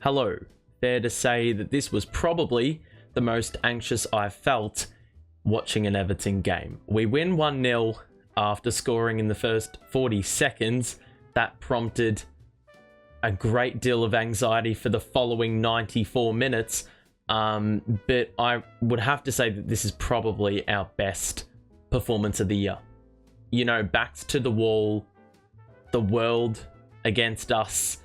Hello. Fair to say that this was probably the most anxious I've felt watching an Everton game. We win 1-0 after scoring in the first 40 seconds. That prompted a great deal of anxiety for the following 94 minutes. But I would have to say that this is probably our best performance of the year. You know, backs to the wall, the world against us,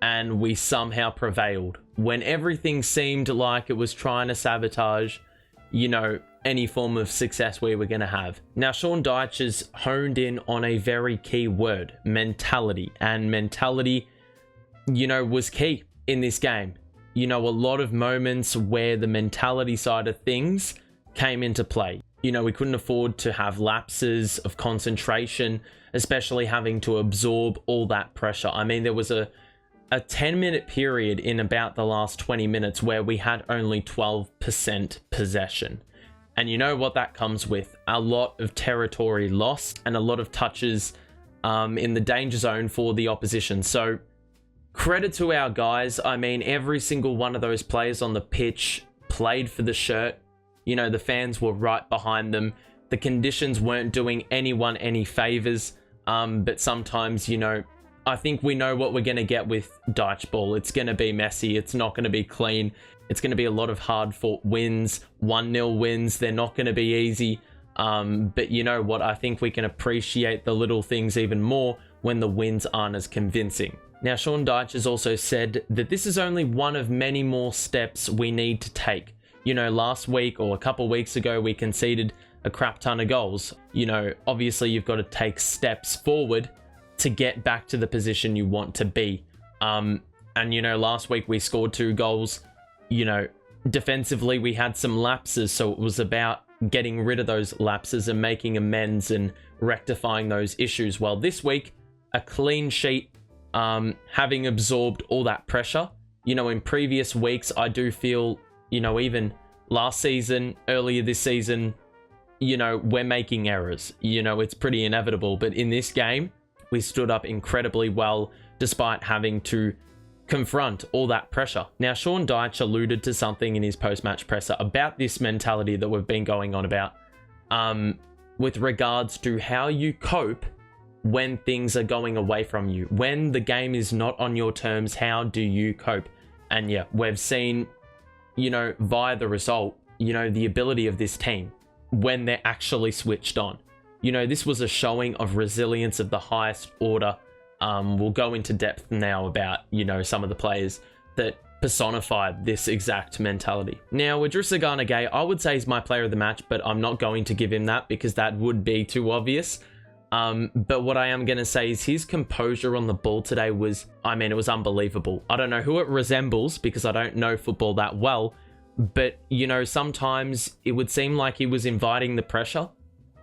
and we somehow prevailed. When everything seemed like it was trying to sabotage, you know, any form of success we were going to have. Now, Sean Dyche has honed in on a very key word, mentality. And mentality, you know, was key in this game. You know, a lot of moments where the mentality side of things came into play. You know, we couldn't afford to have lapses of concentration, especially having to absorb all that pressure. I mean, there was a 10-minute period in about the last 20 minutes where we had only 12% possession. And you know what that comes with? A lot of territory lost and a lot of touches in the danger zone for the opposition. So credit to our guys. I mean, every single one of those players on the pitch played for the shirt. You know, the fans were right behind them. The conditions weren't doing anyone any favors. But sometimes, you know, I think we know what we're going to get with Dyche ball. It's going to be messy. It's not going to be clean. It's going to be a lot of hard-fought wins, 1-0 wins. They're not going to be easy. But you know what? I think we can appreciate the little things even more when the wins aren't as convincing. Now, Sean Dyche has also said that this is only one of many more steps we need to take. You know, last week or a couple weeks ago, we conceded a crap ton of goals. You know, obviously you've got to take steps forward to get back to the position you want to be. And, you know, last week we scored 2 goals. You know, defensively we had some lapses, so it was about getting rid of those lapses and making amends and rectifying those issues. Well, this week, a clean sheet, having absorbed all that pressure. You know, in previous weeks, I do feel, you know, even last season, earlier this season, you know, we're making errors. You know, it's pretty inevitable. But in this game, we stood up incredibly well despite having to confront all that pressure. Now, Sean Dyche alluded to something in his post-match presser about this mentality that we've been going on about with regards to how you cope when things are going away from you. When the game is not on your terms, how do you cope? And yeah, we've seen, you know, via the result, you know, the ability of this team when they're actually switched on. You know, this was a showing of resilience of the highest order. We'll go into depth now about, you know, some of the players that personified this exact mentality. Now, Idrissa Gana Gueye, I would say he's my player of the match, but I'm not going to give him that because that would be too obvious. But what I am going to say is his composure on the ball today was, I mean, it was unbelievable. I don't know who it resembles because I don't know football that well, but, you know, sometimes it would seem like he was inviting the pressure,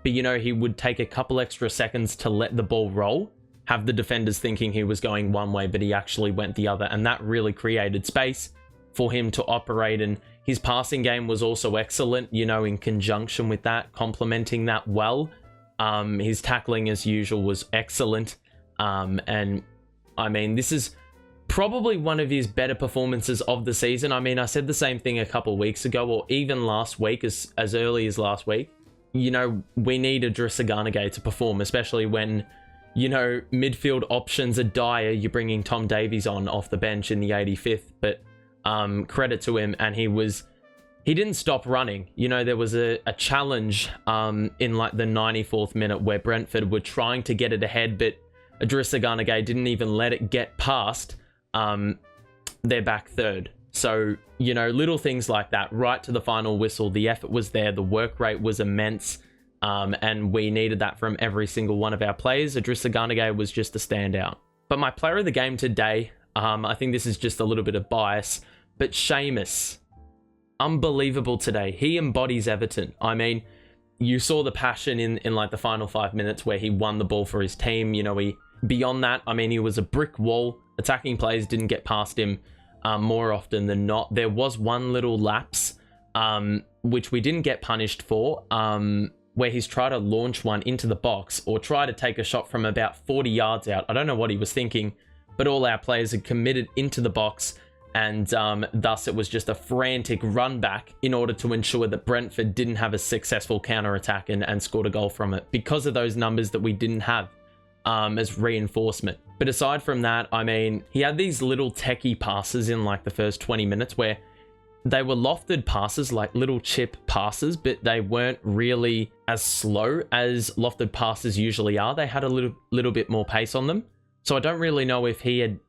but, you know, he would take a couple extra seconds to let the ball roll, have the defenders thinking he was going one way, but he actually went the other. And that really created space for him to operate. And his passing game was also excellent, you know, in conjunction with that, complementing that well. His tackling, as usual, was excellent. And I mean, this is probably one of his better performances of the season. I mean, I said the same thing a couple weeks ago, or even last week, as early as last week. You know, we need Idrissa Gana Gueye to perform, especially when, you know, midfield options are dire. You're bringing Tom Davies on off the bench in the 85th, but credit to him, and he didn't stop running. You know, there was a challenge in like the 94th minute where Brentford were trying to get it ahead, but Idrissa Gana Gueye didn't even let it get past their back third. So, you know, little things like that, right to the final whistle. The effort was there. The work rate was immense. And we needed that from every single one of our players. Idrissa Gana Gueye was just a standout. But my player of the game today, I think this is just a little bit of bias, but Seamus, unbelievable today. He embodies Everton. I mean, you saw the passion in like the final 5 minutes where he won the ball for his team. You know, beyond that, I mean, he was a brick wall. Attacking players didn't get past him more often than not. There was one little lapse, which we didn't get punished for, where he's tried to launch one into the box or try to take a shot from about 40 yards out. I don't know what he was thinking, but all our players had committed into the box And thus it was just a frantic run back in order to ensure that Brentford didn't have a successful counter-attack and scored a goal from it because of those numbers that we didn't have as reinforcement. But aside from that, I mean, he had these little techie passes in like the first 20 minutes where they were lofted passes, like little chip passes, but they weren't really as slow as lofted passes usually are. They had a little bit more pace on them. So I don't really know if he had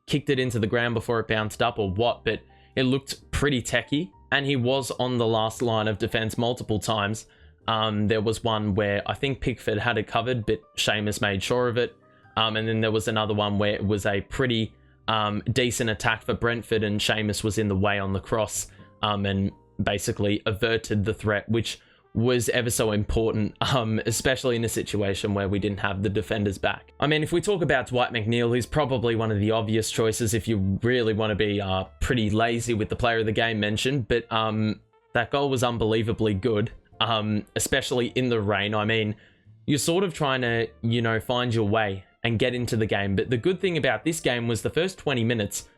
kicked it into the ground before it bounced up or what, but it looked pretty techie. And he was on the last line of defense multiple times. There was one where I think Pickford had it covered, but Seamus made sure of it. And then there was another one where it was a pretty decent attack for Brentford, and Seamus was in the way on the cross and basically averted the threat, which was ever so important, especially in a situation where we didn't have the defenders back. I mean, if we talk about Dwight McNeil, he's probably one of the obvious choices if you really want to be pretty lazy with the player of the game mentioned, but that goal was unbelievably good, especially in the rain. I mean, you're sort of trying to, you know, find your way and get into the game. But the good thing about this game was the first 20 minutes,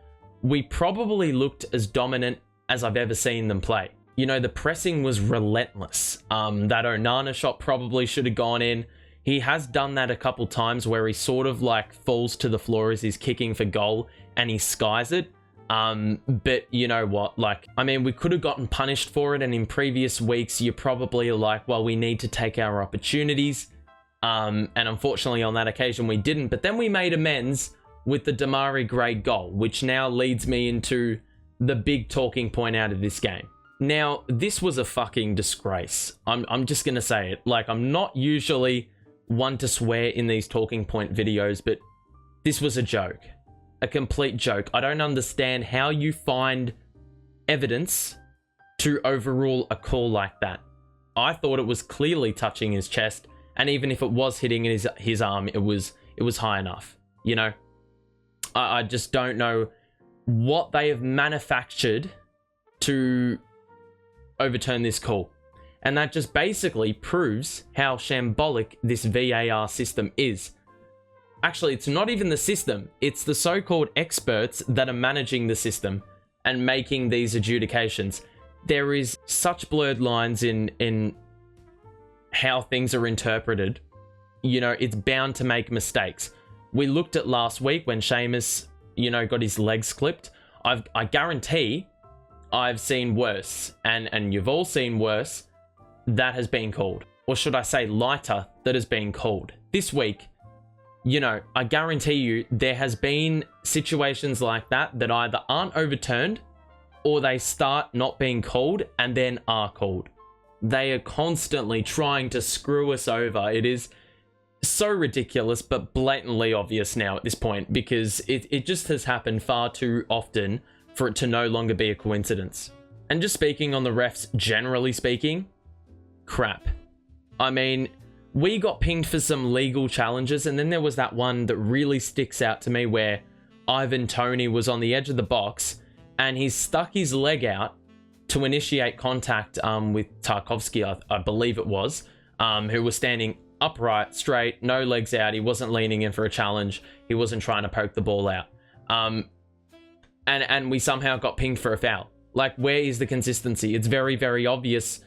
we probably looked as dominant as I've ever seen them play. You know, the pressing was relentless. That Onana shot probably should have gone in. He has done that a couple times where he sort of like falls to the floor as he's kicking for goal and he skies it. But you know what, like, I mean, we could have gotten punished for it. And in previous weeks, you probably are like, well, we need to take our opportunities. And unfortunately on that occasion we didn't, but then we made amends with the Demarai Gray goal, which now leads me into the big talking point out of this game. Now, this was a fucking disgrace. I'm just gonna say it. Like, I'm not usually one to swear in these talking point videos, but this was a joke. A complete joke. I don't understand how you find evidence to overrule a call like that. I thought it was clearly touching his chest. And even if it was hitting his arm, it was high enough, you know? I just don't know what they have manufactured to overturn this call. And that just basically proves how shambolic this VAR system is. Actually, it's not even the system. It's the so-called experts that are managing the system and making these adjudications. There is such blurred lines in how things are interpreted. You know, it's bound to make mistakes. We looked at last week when Seamus, you know, got his legs clipped. I guarantee I've seen worse, and you've all seen worse, that has been called. Or should I say lighter, that has been called. This week, you know, I guarantee you there has been situations like that that either aren't overturned or they start not being called and then are called. They are constantly trying to screw us over. It is so ridiculous, but blatantly obvious now at this point, because it just has happened far too often for it to no longer be a coincidence. And just speaking on the refs, generally speaking, crap. I mean, we got pinged for some legal challenges, and then there was that one that really sticks out to me where Ivan Toney was on the edge of the box and he stuck his leg out to initiate contact with Tarkovsky, I believe it was, who was standing upright, straight, no legs out. He wasn't leaning in for a challenge. He wasn't trying to poke the ball out. And we somehow got pinged for a foul. Like, where is the consistency? It's very, very obvious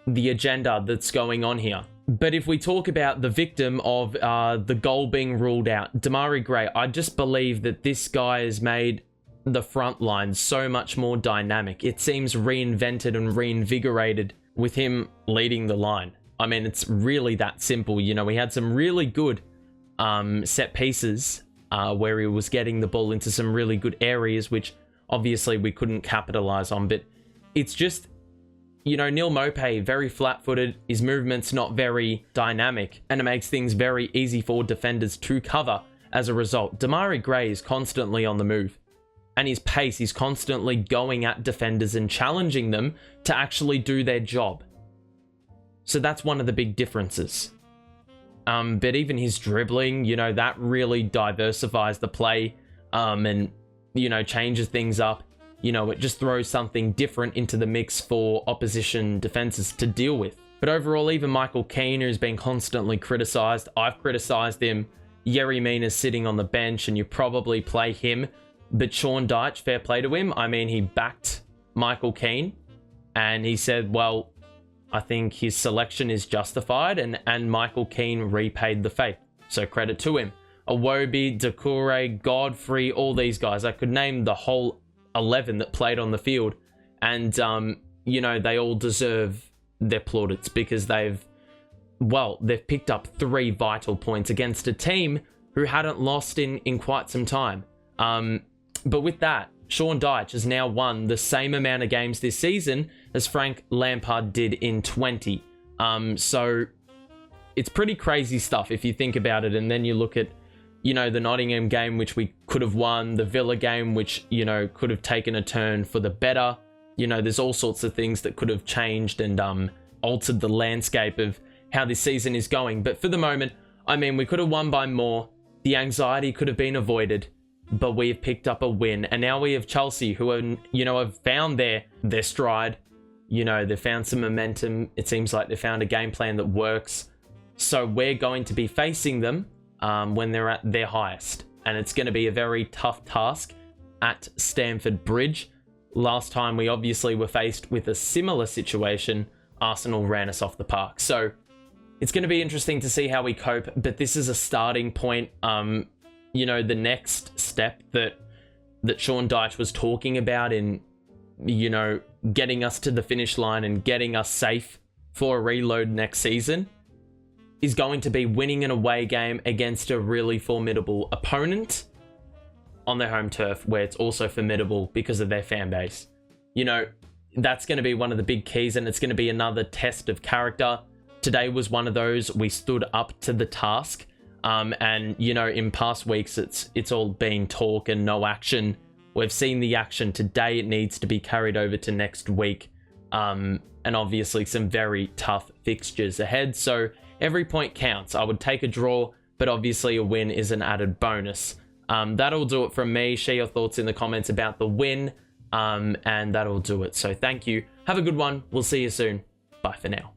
the agenda that's going on here. But if we talk about the victim of the goal being ruled out, Demarai Gray, I just believe that this guy has made the front line so much more dynamic. It seems reinvented and reinvigorated with him leading the line. I mean, it's really that simple. You know, we had some really good set pieces where he was getting the ball into some really good areas, which obviously we couldn't capitalize on. But it's just, you know, Neil Maupay, very flat-footed. His movement's not very dynamic, and it makes things very easy for defenders to cover as a result. Demarai Gray is constantly on the move. And his pace, he's constantly going at defenders and challenging them to actually do their job. So that's one of the big differences. But even his dribbling, you know, that really diversifies the play and, you know, changes things up. You know, it just throws something different into the mix for opposition defenses to deal with. But overall, even Michael Keane, who's been constantly criticised, I've criticised him. Yerry Mina's sitting on the bench, and you probably play him But Sean Dyche, fair play to him. I mean, he backed Michael Keane and he said, well, I think his selection is justified, and Michael Keane repaid the faith. So credit to him. Iwobi, Doucouré, Godfrey, all these guys. I could name the whole 11 that played on the field. And, you know, they all deserve their plaudits because they've picked up 3 vital points against a team who hadn't lost in quite some time. But with that, Sean Dyche has now won the same amount of games this season as Frank Lampard did in 20. So it's pretty crazy stuff if you think about it. And then you look at, you know, the Nottingham game, which we could have won, the Villa game, which, you know, could have taken a turn for the better. You know, there's all sorts of things that could have changed and altered the landscape of how this season is going. But for the moment, I mean, we could have won by more. The anxiety could have been avoided. But we have picked up a win. And now we have Chelsea, who are, you know, have found their stride. You know, they've found some momentum. It seems like they found a game plan that works. So we're going to be facing them when they're at their highest. And it's going to be a very tough task at Stamford Bridge. Last time we obviously were faced with a similar situation. Arsenal ran us off the park. So it's going to be interesting to see how we cope. But this is a starting point. You know, the next step that Sean Dyche was talking about in, you know, getting us to the finish line and getting us safe for a reload next season is going to be winning an away game against a really formidable opponent on their home turf, where it's also formidable because of their fan base. You know, that's going to be one of the big keys, and it's going to be another test of character. Today was one of those. We stood up to the task. And, you know, in past weeks, it's all been talk and no action. We've seen the action today. It needs to be carried over to next week. And obviously some very tough fixtures ahead. So every point counts. I would take a draw, but obviously a win is an added bonus. That'll do it from me. Share your thoughts in the comments about the win. And that'll do it. So thank you. Have a good one. We'll see you soon. Bye for now.